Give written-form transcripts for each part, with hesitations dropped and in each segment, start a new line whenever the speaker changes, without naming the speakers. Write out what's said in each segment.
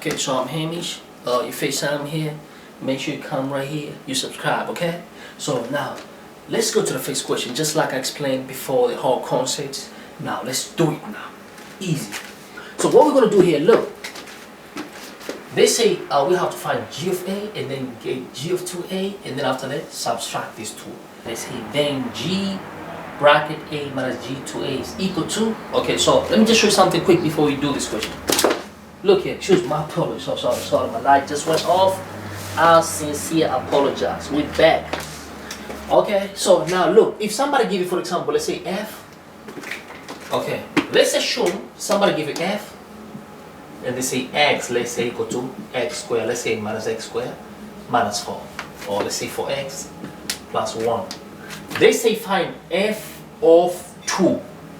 Okay, so I'm Hamish. Your FaceTime here. Make sure you come right here. You subscribe, okay? So now, let's go to the first question. Just like I explained before, the whole concept. Now, let's do it now. Easy. So what we're going to do here, look. They say we have to find g of a and then get g of 2a, and then after that, subtract these two. Let's say then g bracket a minus g2a is equal to. Okay, so let me just show you something quick before we do this question. Look here, excuse my apologies. So sorry, my light just went off. I sincerely apologize. We're back. Okay, so now look, if somebody give you, for example, let's say f. Okay, let's assume somebody give you f, and they say x, let's say equal to x squared, let's say minus x squared minus 4, or let's say 4x plus 1. They say find f of 2.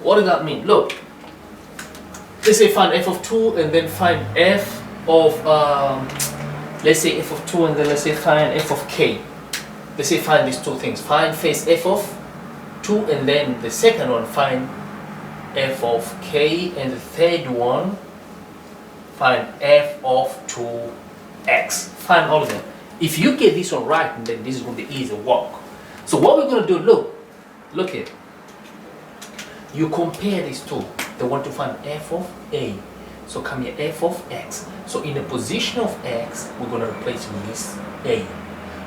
What does that mean? Look, they say find f of 2 and then find f of let's say f of 2 and then let's say find f of k. They say find these two things. Find first f of 2 and then the second one find f of k, and the third one find f of 2x. Find all of them. If you get this one right, then this is going to be easy work. So what we're going to do, look here. You compare these two. They want to find f of a. So come here, f of x. So in the position of x, we're going to replace with this a.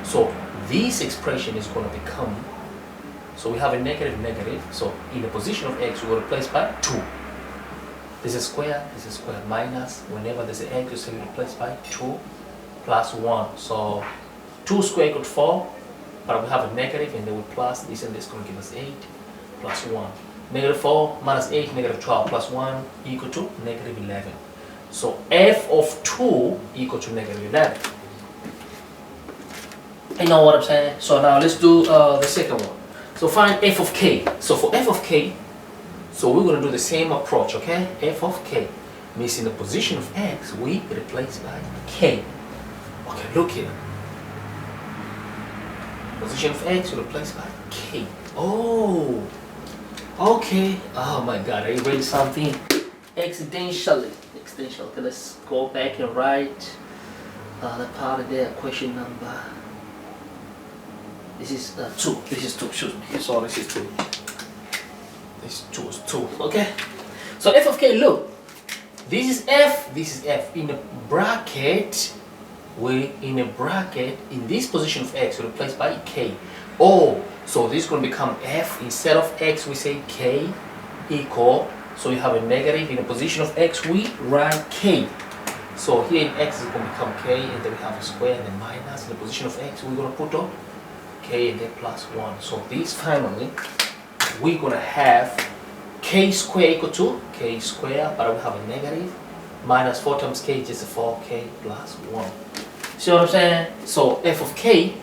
So this expression is going to become, so we have a negative, so in the position of x, we will replace by 2. This is square minus, whenever there's an x, you say replace by 2 plus 1. So 2 squared equals 4, but we have a negative and then we plus this, and this is going to give us 8 plus 1. Negative 4 minus 8, negative 12 plus 1 equal to negative 11. So f of 2 equal to negative 11. You know what I'm saying? So now let's do the second one. So find f of k. So for f of k, so we're going to do the same approach, okay? F of k means in the position of x, we replace by k. Okay, look here. Position of x, we replace by k. Oh, okay. Oh my God, I read something accidentally. Okay, let's go back and write the part of there, question number. This is 2. This is 2. Excuse me. Sorry, this is 2. This 2 is 2. Okay. So f of k. Look, this is f. This is f. In a bracket, in this position of x, we replace by k. Oh, so this is going to become f. Instead of x, we say k equal. So we have a negative. In the position of x, we write k. So here in x is going to become k, and then we have a square and then minus. In the position of x, we're going to put on k and then plus 1. So this finally, we're going to have k squared equal to k squared, but we have a negative. Minus 4 times k is just 4k plus 1. See what I'm saying? So f of k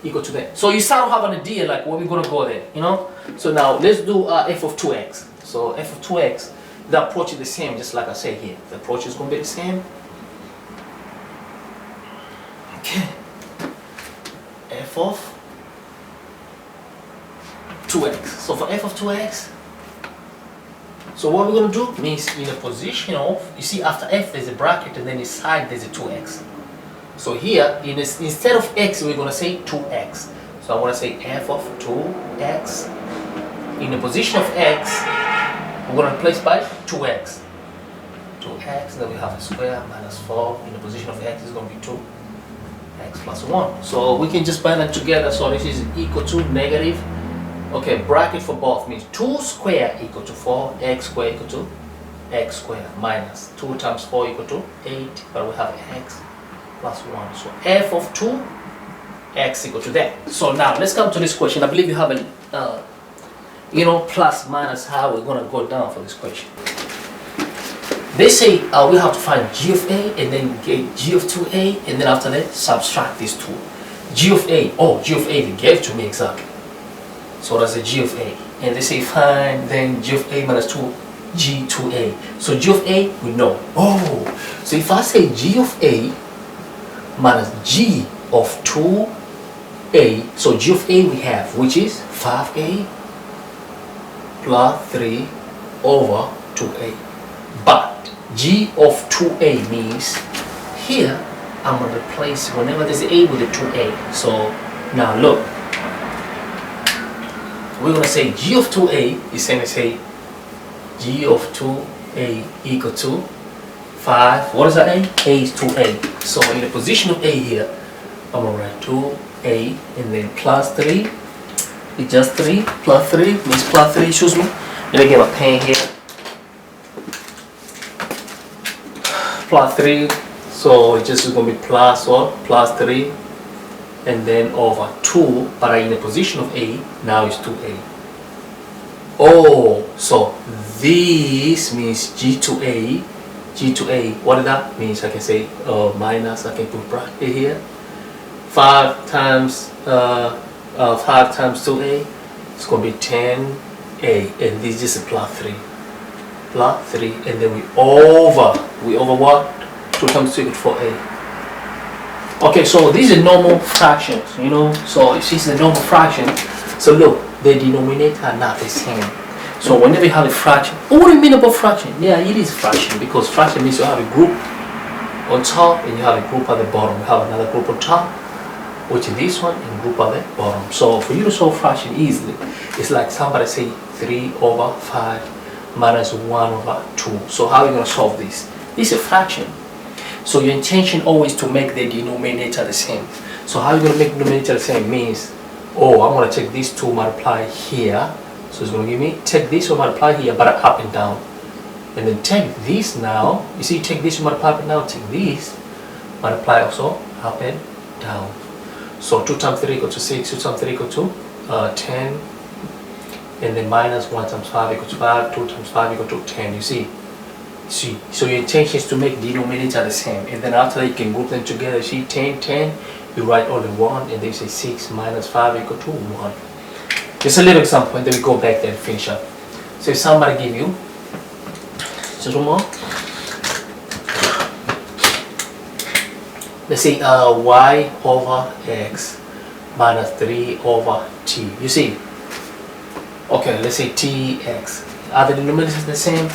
equal to that. So you start to have an idea like where we're going to go there, you know? So now let's do f of 2x. So f of 2x, the approach is the same, just like I say here. The approach is going to be the same. Okay. F of 2x. So for f of 2x, so what we're going to do means in a position of, you see after f there's a bracket and then inside there's a 2x. So here, instead of x, we're going to say 2x. So I want to say f of 2x. In the position of x, we're going to replace by 2x. 2x, then we have a square minus 4. In the position of x is going to be 2x plus 1. So we can just bind them together. So this is equal to negative. Okay, bracket for both means 2 squared equal to 4, x squared equal to x squared minus 2 times 4 equal to 8, but we have x plus 1. So f of 2, x equal to that. So now let's come to this question. I believe you have a, plus minus how we're going to go down for this question. They say we have to find g of a and then get g of 2a, and then after that, subtract these two. G of a, they gave to me exactly. So that's a g of a. And they say find then g of a minus 2 g2a. So g of a, we know. Oh, so if I say g of a minus g of 2a, so g of a we have, which is 5a plus 3 over 2a. But G of 2a means here I'm going to replace whenever there's a with a 2a. So now look, we're going to say G of 2a is going to say G of 2a equal to 5. What is that a? A is 2a. So in the position of a here, I'm going to write 2a and then plus 3. It's just 3 plus 3 means plus 3, excuse me. Let me get my pen here. Plus 3, so it's just going to be plus what? Plus 3 and then over 2, but in the position of a, now it's 2a. Oh, so this means G2a. G2a, what does that mean? I can say minus, I can put bracket here. 5 times 2a, it's going to be 10a, and this is just a plus 3. Plus 3, and then we over what? 2 times 2 equals 4a. Okay, so these are normal fractions, you know. So if this is a normal fraction, so look, the denominator are not the same. So whenever you have a fraction, what do you mean about fraction? Yeah, it is fraction, because fraction means you have a group on top and you have a group at the bottom. You have another group on top, which is this one, and group at the bottom. So for you to solve fraction easily, it's like somebody say 3 over 5 minus 1 over 2. So how are you going to solve this? This is a fraction. So your intention always to make the denominator the same. So how are you going to make the denominator the same? Means, oh, I'm going to take these 2 multiply here. So it's going to give me, take this or multiply here, but up and down. And then take this now. You see, take this multiply up and down. Take this, multiply also up and down. So 2 times 3 equal to 6. 2 times 3 equal to 10. And then minus 1 times 5 equals to 5. 2 times 5 equal to 10. You see? So your intention is to make denominator the same. And then after that, you can group them together. You see, 10, 10. You write only 1. And then you say 6 minus 5 equal to 1. Just a little example, and then we go back there and finish up. So if somebody give you, just one more. Let's say y over x minus 3 over t. You see? Okay, let's say tx. Are the denominators the same?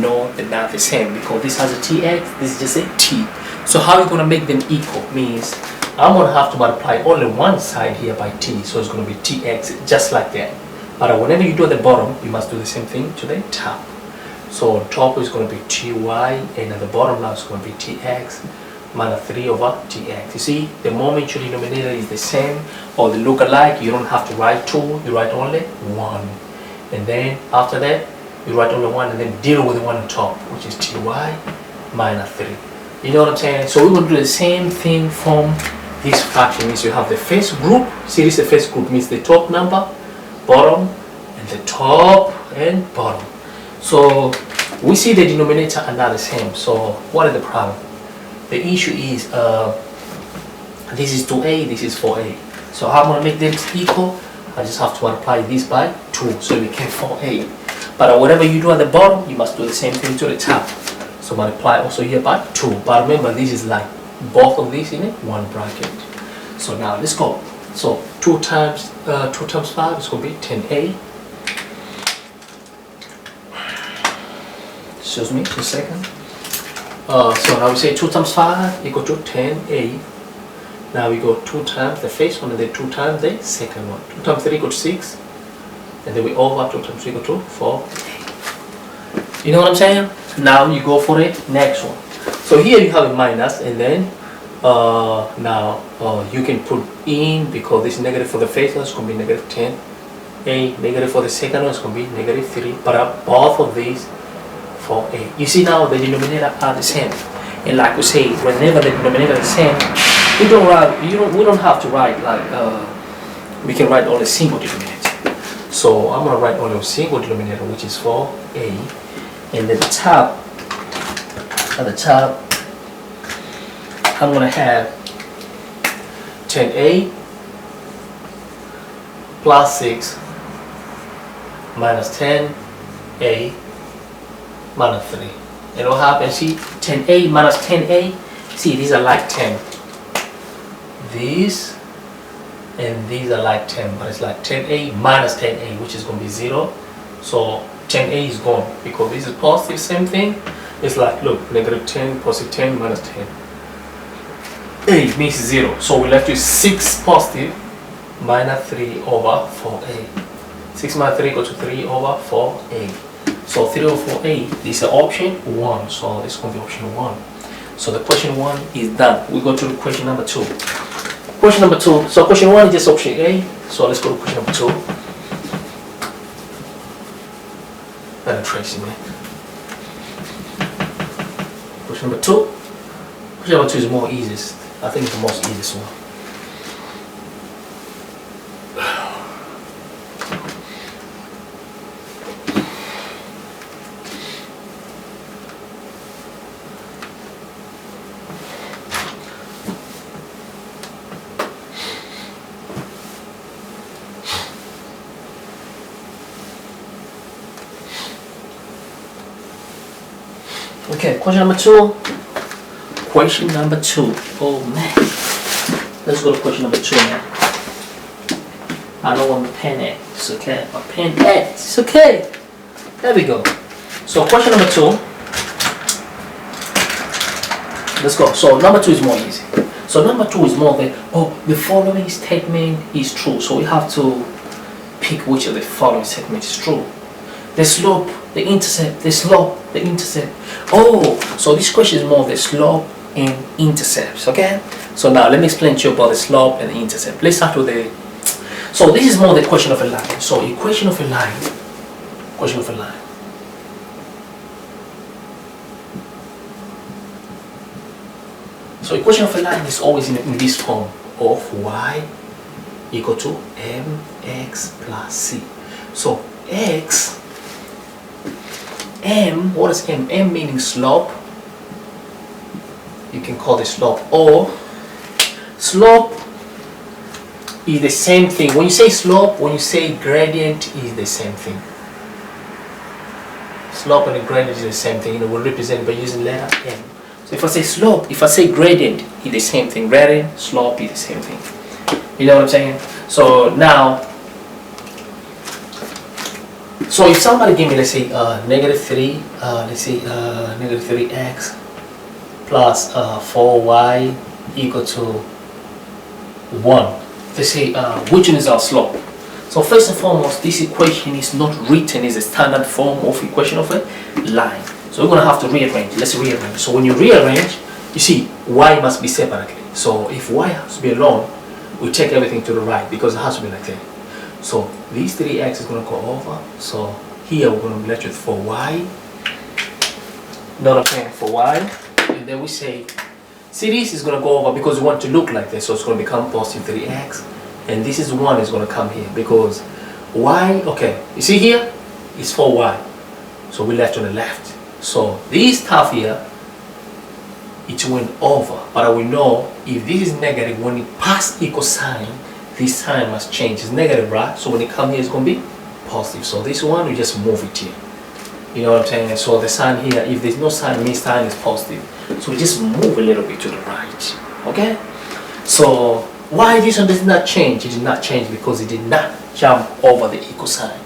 No, they're not the same, because this has a tx, this is just a t. So how are you going to make them equal? Means I'm going to have to multiply only one side here by t, so it's going to be tx, just like that. But whenever you do at the bottom, you must do the same thing to the top. So on top is going to be ty, and at the bottom now it's going to be tx minus 3 over tx. You see, the moment your denominator is the same or they look alike, you don't have to write 2, you write only 1. And then after that, you write only 1 and then deal with the one on top, which is ty minus 3. You know what I'm saying? So we're going to do the same thing from this fraction. Means you have the first group. See, this is the first group, means the top number, bottom, and the top and bottom. So we see the denominator are not the same. So what is the problem? The issue is this is 2a, this is 4a. So how I'm going to make them equal? I just have to multiply this by 2, so we get 4a. But whatever you do at the bottom, you must do the same thing to the top. So multiply also here by 2. But remember, this is like both of these in one bracket. So now let's go. So 2 times 5 is going to be 10a. Excuse me, just a second. So now we say 2 times 5 equal to 10a. Now we go 2 times the first one and then 2 times the second one. 2 times 3 equal to 6. And then we over 2 times 3 equal to 4. You know what I'm saying? Now you go for the next one. So here you have a minus, and then now you can put in, because this is negative for the first one, it's going to be negative 10. A negative for the second one is going to be negative 3. But both of these for a. You see now the denominator are the same. And like we say, whenever the denominator is the same, we don't have to write like we can write only single denominator. So I'm going to write only a single denominator, which is 4a. And at the top, I'm going to have 10a plus 6 minus 10a minus 3. And what happens? See, 10a minus 10a. See, these are like 10. These and these are like 10, but it's like 10a minus 10a, which is going to be 0. So 10a is gone, because this is positive, same thing, It's like, look, negative 10, positive 10, minus 10. A means 0. So we left with 6 positive minus 3 over 4a. 6 minus 3 equals to 3 over 4a. So 3 over 4a, this is option 1. So this is going to be option 1. So the question 1 is done. We go to the question number 2. Question number 2. So question 1 is just option A. So let's go to question number 2. Better tracing, man. Question number 2. Question number 2 is the more easiest. I think it's the most easiest one. Okay, question number 2. Question number 2. Oh man. Let's go to question number 2 now. I don't want the pen at. It's okay. My pen at. It's okay. There we go. So question number 2. Let's go. So number 2 is more easy. So number 2 is more the following statement is true. So we have to pick which of the following statements is true. The slope, the intercept, the slope, the intercept. Oh, so this question is more of the slope and intercepts, okay? So now let me explain to you about the slope and the intercept. Let's start with the, so this is more the question of a line. So equation of a line, question of a line. So equation of a line is always in this form of y equal to mx plus c. So x, m, what is m? M meaning slope. You can call this slope, or slope is the same thing. When you say slope, when you say gradient, is the same thing. Slope and the gradient is the same thing. You know, we'll represent by using letter m. So if I say slope, if I say gradient, it's the same thing. Gradient, slope is the same thing. You know what I'm saying? So now, so if somebody give me, let's say, negative 3, let's say negative 3x plus 4y equal to 1. They say, which one is our slope? So first and foremost, this equation is not written as a standard form of equation of a line. So we're going to have to rearrange. Let's rearrange. So when you rearrange, you see y must be separately. So if y has to be alone, we take everything to the right because it has to be like that. So these 3x is going to go over. So here we're going to be left with 4y. Not a pen for y. And then we say, see, this is going to go over because we want to look like this. So it's going to become positive 3x. And this is 1 is going to come here because y, okay, you see here, is 4y. So we left on the left. So this stuff here, it went over. But we know if this is negative, when it pass equal sign, this sign must change. It's negative, right? So when it comes here, it's going to be positive. So this one, we just move it here. You know what I'm saying? So the sign here, if there's no sign, means sign is positive. So we just move a little bit to the right. Okay? So why this one did not change? It did not change because it did not jump over the equal sign.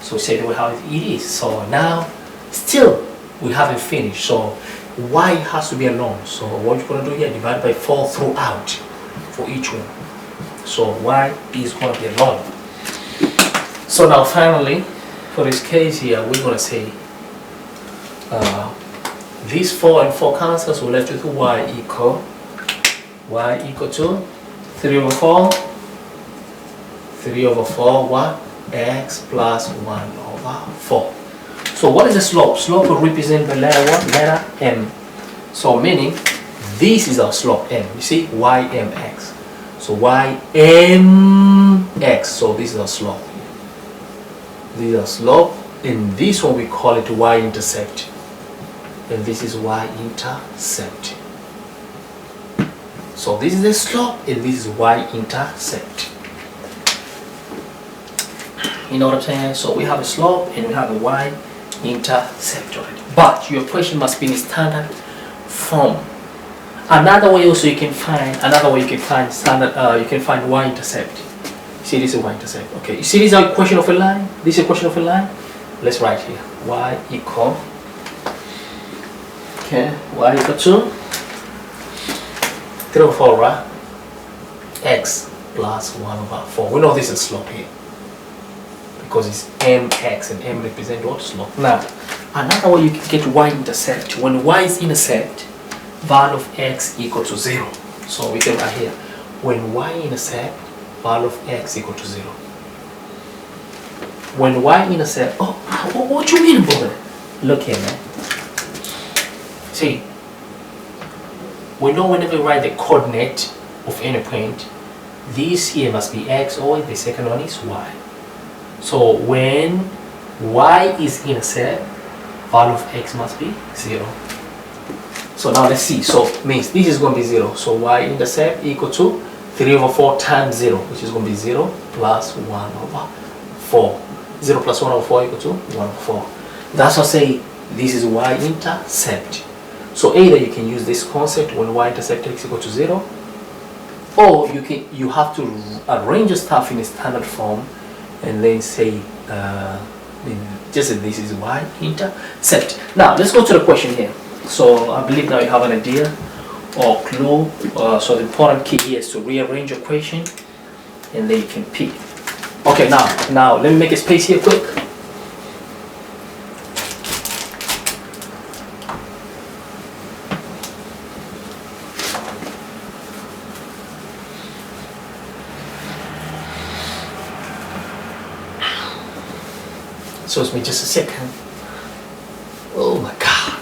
So we say how it is. So now, still, we haven't finished. So y has to be alone. So what you're going to do here, divide by 4 throughout for each one. So y is going to be alone. So now finally, for this case here, we're going to say these 4 and 4 cancels, we're left with y equal to 3 over 4, 3 over 4, what? X plus 1 over 4. So what is the slope? Slope will represent the letter what? Letter m. So meaning this is our slope m. You see ymx. So ymx. So this is our slope. This is our slope. And this one we call it y-intercept. And this is y-intercept. So this is the slope and this is y-intercept. You know what I'm saying? So we have a slope and we have a y-intercept already. But your question must be in standard form. Another way also you can find standard, you can find y-intercept. See, this is y-intercept. Okay, you see this is a question of a line? This is a question of a line? Let's write here. Y equal Okay, y equal to 3 over 4, right? X plus 1 over 4. We know this is slope here because it's mx and m represent what? Slope. Now, another way you can get y-intercept. When y is intercept, value of x equal to 0. So we can write here, when y-intercept, value of x equal to 0. When y-intercept, oh, what do you mean, brother? Look here, man. See, we know whenever we write the coordinate of any point, this here must be x, or the second one is y. So when y is intercept, value of x must be 0. So now let's see. So means this is going to be 0. So y-intercept equal to 3 over 4 times 0, which is going to be 0 plus 1 over 4. 0 plus 1 over 4 equal to 1 over 4. That's why I say this is y-intercept. So either you can use this concept when y-intercept x equal to 0, or you have to arrange your stuff in a standard form and then say just that this is y-intercept. Now let's go to the question here. So I believe now you have an idea or clue. So the important key here is to rearrange your equation and then you can pick. Okay, now let me make a space here quick. So it's me just a second. Oh my God.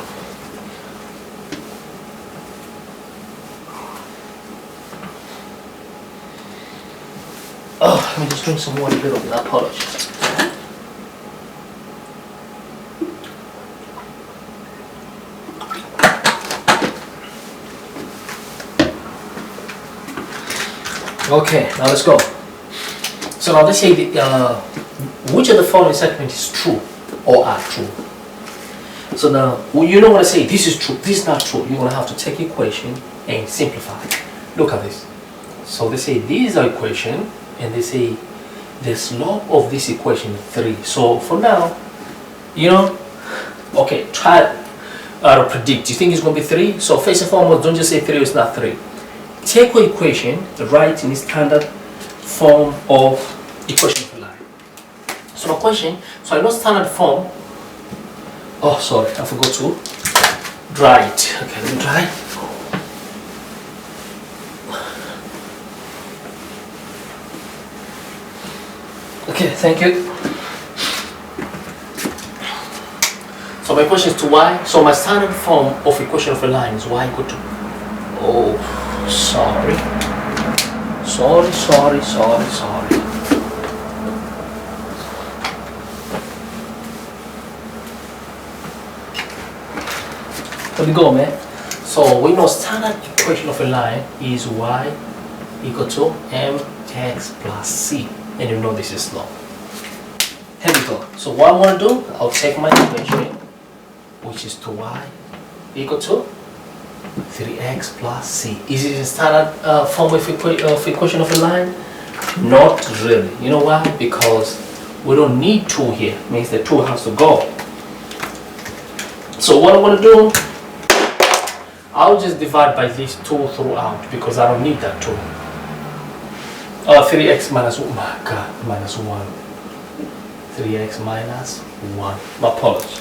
Oh, let me just drink some water a little bit. I apologize. Okay, now let's go. So now let's say which of the following statements is true or are true. So now you don't want to say this is true, this is not true. You're going to have to take equation and simplify it. Look at this. So they say this is our equation, and they say the slope of this equation is 3. So for now, okay, try to predict. Do you think it's going to be 3? So first and foremost, don't just say 3 is not 3. Take your equation, write in the standard form of equation of a line. So my question, so I know standard form. Oh, sorry, I forgot to dry it. Okay, let me dry it. Okay, thank you. So my question is to y. So my standard form of equation of a line is y equal to. Oh, sorry. Sorry. Let me go, man. So we know standard equation of a line is y equal to mx plus c. And you know this is slope. Here we go. So what I want to do, I'll take my equation, which is 2y equal to 3x plus c. Is it a standard form of equation of a line? Not really. You know why? Because we don't need 2 here. It means the 2 has to go. So what I want to do, I'll just divide by this 2 throughout because I don't need that 2. 3x minus 1, my God, minus 1. 3x minus 1. My apologies.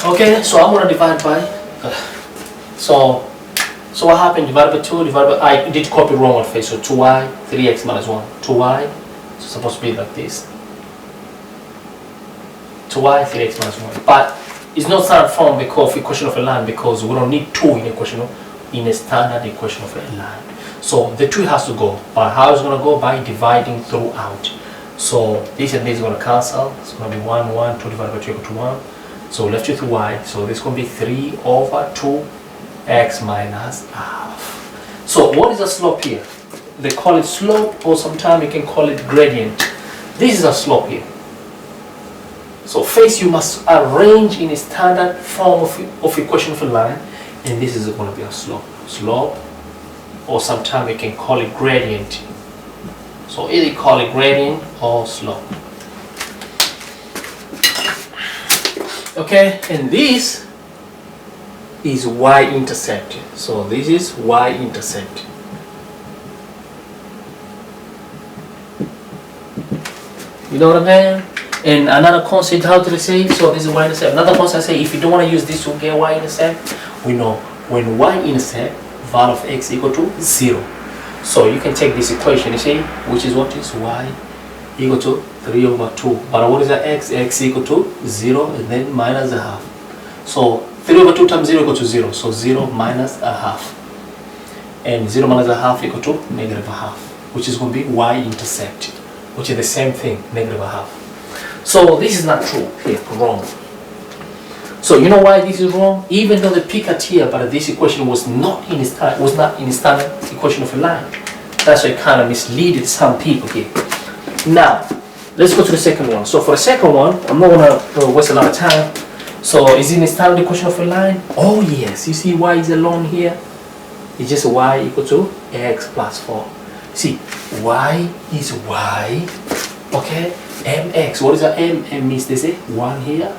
Okay, so I'm going to divide by, so what happened? Divided by 2, divided by, I did copy wrong on face, so 2y, 3x minus 1. 2y, so it's supposed to be like this. 2y, 3x minus 1. But it's not standard form because of equation of a line because we don't need 2 in a standard equation of a line. So the 2 has to go. But how is it going to go? By dividing throughout. So this and this is going to cancel. It's going to be 1, 1, 2 divided by 2 equal to 1. So left with y. So this is going to be 3 over 2x minus half. So what is the slope here? They call it slope, or sometimes you can call it gradient. This is a slope here. So first you must arrange in a standard form of equation of a line, and this is going to be a slope. Slope, or sometimes we can call it gradient. So either you call it gradient or slope. Okay, and this is y-intercept. So this is y-intercept. You know what I'm saying? And another concept, how to say, so this is y-intercept. Another concept, say, if you don't want to use this to get y-intercept, we know when y-intercept, value of x equal to 0. So you can take this equation, you see, which is what is y equal to 3 over 2. But what is the x? X equal to 0 and then minus a half. So 3 over 2 times 0 equal to 0. So 0 minus a half. And 0 minus a half equal to negative a half, which is going to be y-intercept, which is the same thing, negative a half. So this is not true here, wrong. So you know why this is wrong? Even though the pickup here, but this equation was not in the standard equation of a line. That's why it kind of misleaded some people here. Now, let's go to the second one. So for the second one, I'm not gonna waste a lot of time. So is it in the standard equation of a line? Oh yes, you see y is alone here. It's just y equal to x plus 4. See, y is y, okay? Mx, what is that? M means they say 1 here.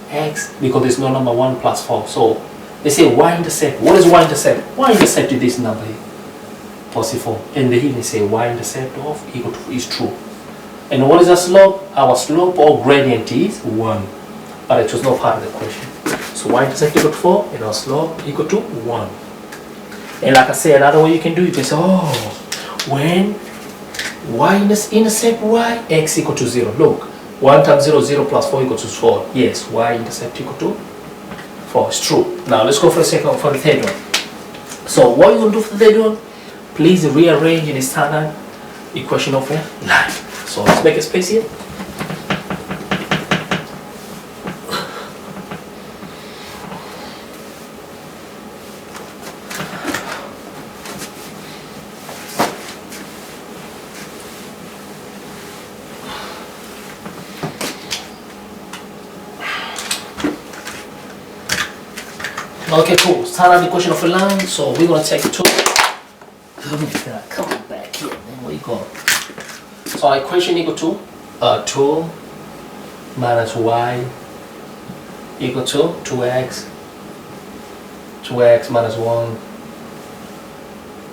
X, because there's no number 1 plus 4. So they say y-intercept. What is y-intercept? Y-intercept is this number here, positive 4. And they even say y-intercept of equal to is true. And what is our slope? Our slope or gradient is 1. But it was not part of the question. So y-intercept equal to 4 and our slope equal to 1. And like I said, another way you can do it, you can say, oh, when y-intercept y, x equal to 0. Look. 1 times 0, 0 plus 4 equals to 4. Yes, y-intercept equal to 4. It's true. Now let's go for the third one. So what you going to do for the third one? Please rearrange in the standard equation of a line. So let's make a space here. Okay, cool. Standard equation of a line. So we're gonna take 2. Come on back here, man. Where you going? So our equation equal to 2 minus y equal to 2x. 2x minus 1.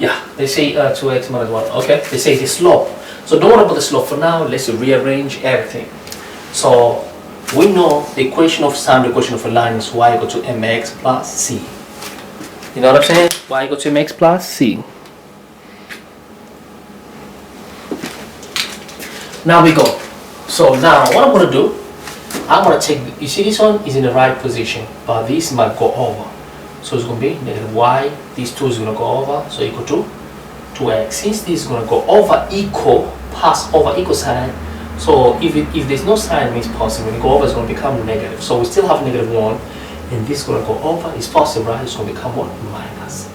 Yeah, they say 2x minus 1. Okay, they say the slope. So don't worry about the slope for now. Let's rearrange everything. So we know the equation of standard equation of a line is y equal to mx plus c. You know what I'm saying? Y equal to mx plus c. Now we go. So now what I'm going to do, I'm going to take, you see this one is in the right position, but this might go over. So it's going to be negative y, these 2 is going to go over, so equal to 2x. Since this is going to go over equal, pass over equal sign, so if there's no sign, it means positive. When you go over, it's going to become negative. So we still have negative 1, and this is going to go over. It's positive, right? It's going to become what? Minus.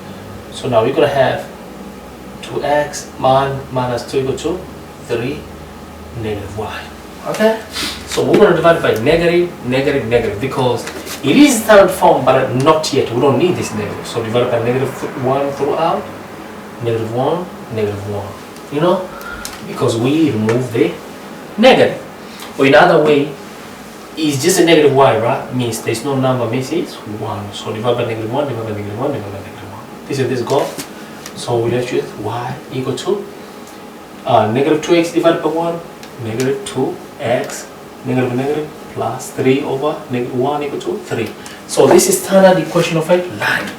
So now we're going to have 2x minus 2 equal to 3 negative y. Okay? So we're going to divide it by negative, negative, negative, because it is standard form, but not yet. We don't need this negative. So divide it by negative 1 throughout. Negative 1, negative 1. You know? Because we remove the negative. Or in other way, it's just a negative y, right? Means there's no number, means it's 1. So divide by negative 1, divide by negative 1, divide by negative 1. This is this go. So we left with y equal to negative 2x divided by 1, negative 2x, negative negative, plus 3 over negative 1 equal to 3. So this is standard equation of a line.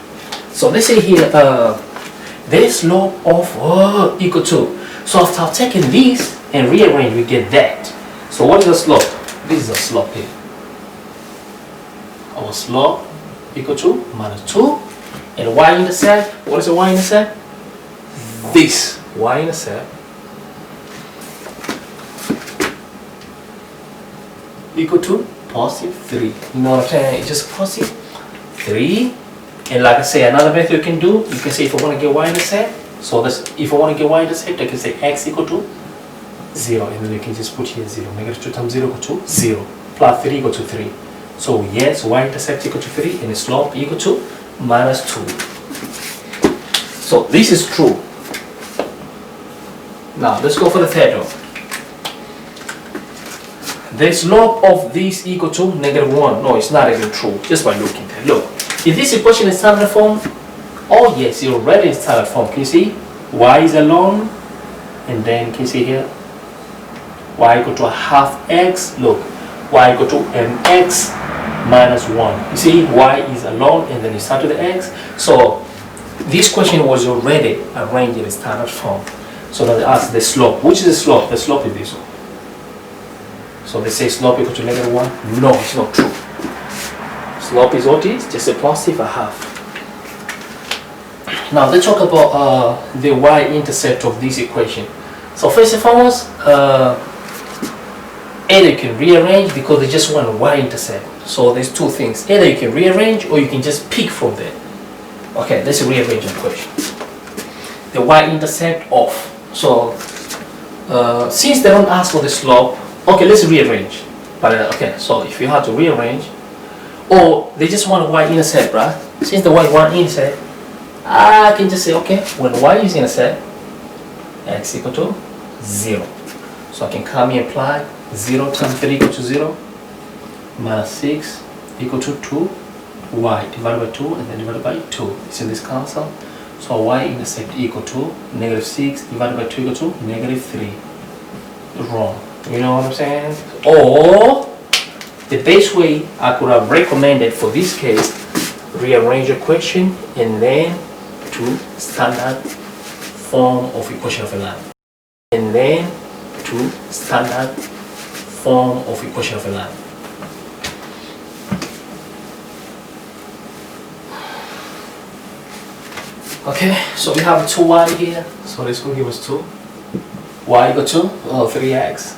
So let's say here, the slope of equal to. So after taking this and rearrange, we get that. So what is the slope? This is the slope here. Our slope equal to minus 2. And y-intercept, what is the y-intercept? This y-intercept equal to positive 3. You know what I'm saying? It's just positive 3. And like I say, another method you can do, you can say if I want to get y-intercept, so that's, if I want to get y-intercept, I can say x equal to 0, and then you can just put here 0. Negative 2 times 0 equal to 0, plus 3 equal to 3. So yes, y-intercept equal to 3, and the slope equal to minus 2. So this is true. Now let's go for the third one. the slope of this equal to -1. No, it's not even true, just by looking at it. Look, if this equation is standard form, oh yes, you're already in standard form. Can you see? Y is alone, and then can you see here? Y equal to a half x. Look, y equal to mx minus 1. You see, y is alone, and then you start with the x. So this question was already arranged in standard form. So now they ask the slope. Which is the slope? The slope is this one. So they say slope equal to -1. No, it's not true. Slope is what is? Just a positive a half. Now let's talk about the y-intercept of this equation. So first and foremost, either you can rearrange because they just want a y-intercept. So there's two things. Either you can rearrange or you can just pick from there. Okay, let's rearrange the equation. The y-intercept of. So since they don't ask for the slope, okay, let's rearrange. But okay, so if you have to rearrange, or they just want a y-intercept, right? Since the y-intercept, I can just say, okay, when y is intercept, x equal to 0. So I can come here and apply 0 times 3 equal to 0, minus 6 equal to 2, y divided by 2, and then divided by 2. It's in this cancel. So y-intercept equal to -6 divided by 2 equal to -3. Wrong. You know what I'm saying? Or the best way I could have recommended for this case, rearrange equation and then to standard form of equation of a line. And then to standard form of equation of a line. Okay, so we have 2y here, so this will give us 2. Y equal to 3x,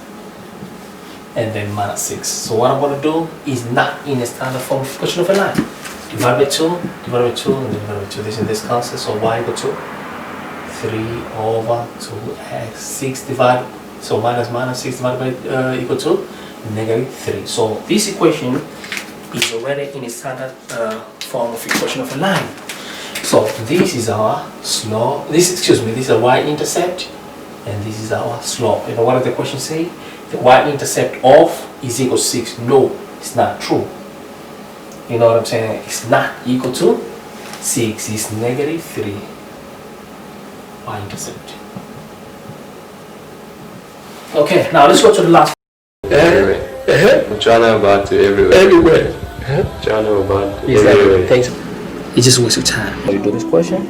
and then minus 6. So what I'm going to do is not in the standard form of equation of a line. Divide by 2, divide by 2, and then divide by 2. This in this concept, so y equal to 3 over 2x. 6 divided, so minus 6 divided by equal to -3. So this equation is already in the standard form of equation of a line. So this is our slope. This is a y-intercept, and this is our slope. You know what does the question say? The y-intercept of is equal to 6. No, it's not true. You know what I'm saying? It's not equal to 6. It's -3 y-intercept. Okay, now let's go to the last.
China about to everywhere.
Everywhere.
China about
Exactly.
everywhere.
Thanks. It's just a waste of time. You do this question,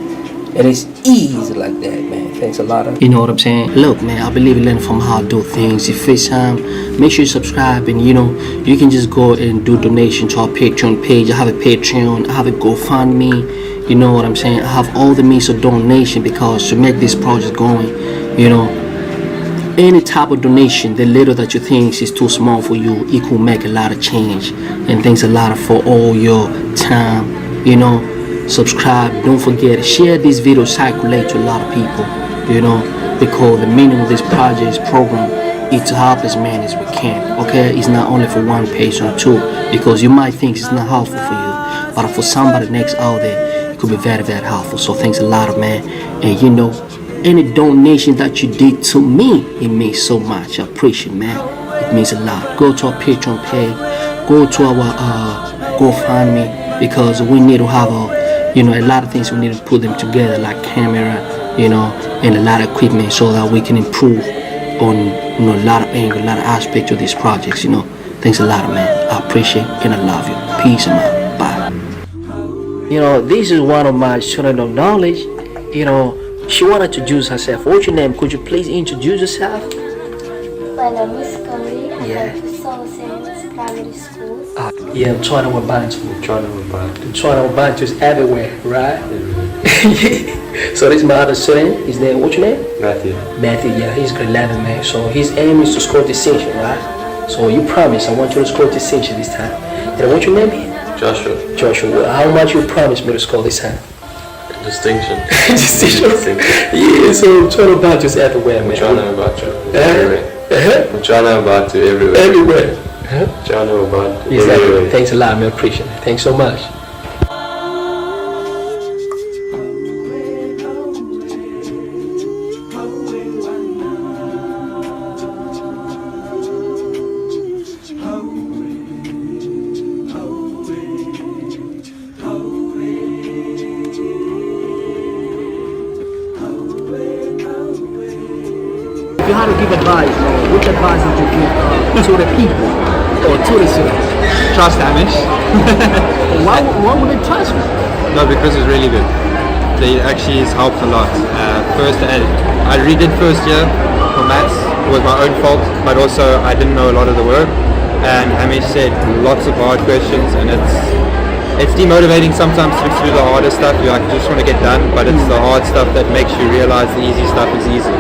and it's easy like that, man. Thanks a lot. You know what I'm saying? Look, man, I believe in learning from how I do things. If FaceTime, make sure you subscribe, and you know, you can just go and do donation to our Patreon page. I have a Patreon, I have a GoFundMe. You know what I'm saying? I have all the means of donation because to make this project going, you know, any type of donation, the little that you think is too small for you, it could make a lot of change. And thanks a lot for all your time. You know, subscribe, don't forget, share this video, circulate to a lot of people, you know, because the meaning of this project, this program, is to help as many as we can. Okay, it's not only for one person or two, because you might think it's not helpful for you, but for somebody next out there, it could be very, very helpful. So thanks a lot, man. And you know, any donation that you did to me, it means so much. I appreciate it, man. It means a lot. Go to our Patreon page, go to our GoFundMe, because we need to have a lot of things. We need to put them together, like camera, you know, and a lot of equipment, so that we can improve on, you know, a lot of angle, a lot of aspects of these projects. You know, thanks a lot, man. I appreciate and I love you. Peace and love. Bye. You know, this is one of my students of knowledge. You know, she wanted to introduce herself. What's your name? Could you please introduce yourself?
My name is Kali.
Yeah.
I go to South Primary School.
Yeah, China Wabantu. China Wabantu is everywhere, right? So this is my other student. His name, what's your name?
Matthew.
Matthew, yeah, he's grade 11, man. So his aim is to score distinction, right? So you promise, I want you to score distinction this time. And what's your name?
Joshua.
Joshua, how much you promise me to score this time?
Distinction.
Distinction. Yeah, so China Wabantu is everywhere, man.
China about to everywhere. China about to everywhere.
Everywhere.
China about
Exactly.
everywhere.
Thanks a lot, man. Appreciate it. Thanks so much.
how to give advice, or which advice would you give to the people or to the students?
Trust Hamish.
Why would they trust me?
No, because it's really good. It actually has helped a lot. I redid first year for maths. It was my own fault, but also I didn't know a lot of the work. And Hamish said lots of hard questions, and it's demotivating sometimes to do the harder stuff. You like just want to get done, but it's the hard stuff that makes you realize the easy stuff is easy.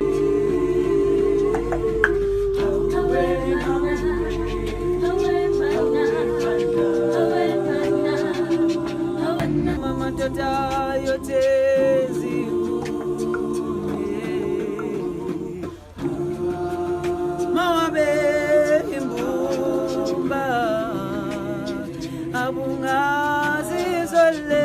Abungazi zole